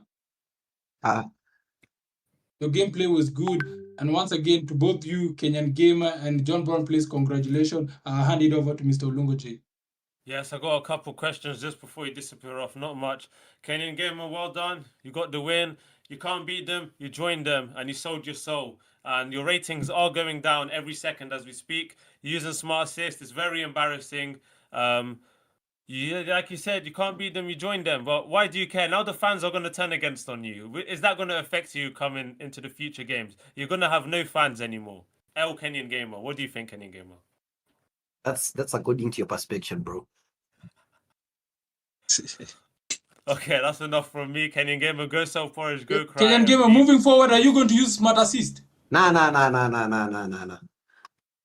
Your gameplay was good. And once again, to both you, Kenyan Gamer and John Brown Plays, congratulations. I'll hand it over to Mr. Olungo J. Yes, I got a couple questions just before you disappear off. Not much. Kenyan Gamer, well done. You got the win. You can't beat them. You joined them and you sold your soul. And your ratings are going down every second as we speak. You're using smart assist. It's very embarrassing. Like you said, you can't beat them. You joined them. But why do you care? Now the fans are going to turn against on you. Is that going to affect you coming into the future games? You're going to have no fans anymore. Kenyan Gamer. What do you think, Kenyan Gamer? That's according to your perspective, bro. Okay, that's enough from me. Kenyan Gamer, go sell porridge, go cry. Kenyan Gamer, moving forward, are you going to use smart assist? Nah.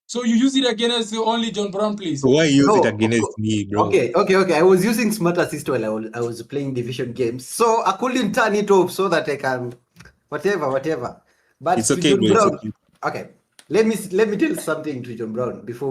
So you use it against only John Brown Plays? So why use No. it against me, bro? Okay. I was using smart assist while I was playing division games, so I couldn't turn it off so that I can whatever. But It's to okay, John bro. It's Brown, okay. okay. Let me tell something to John Brown before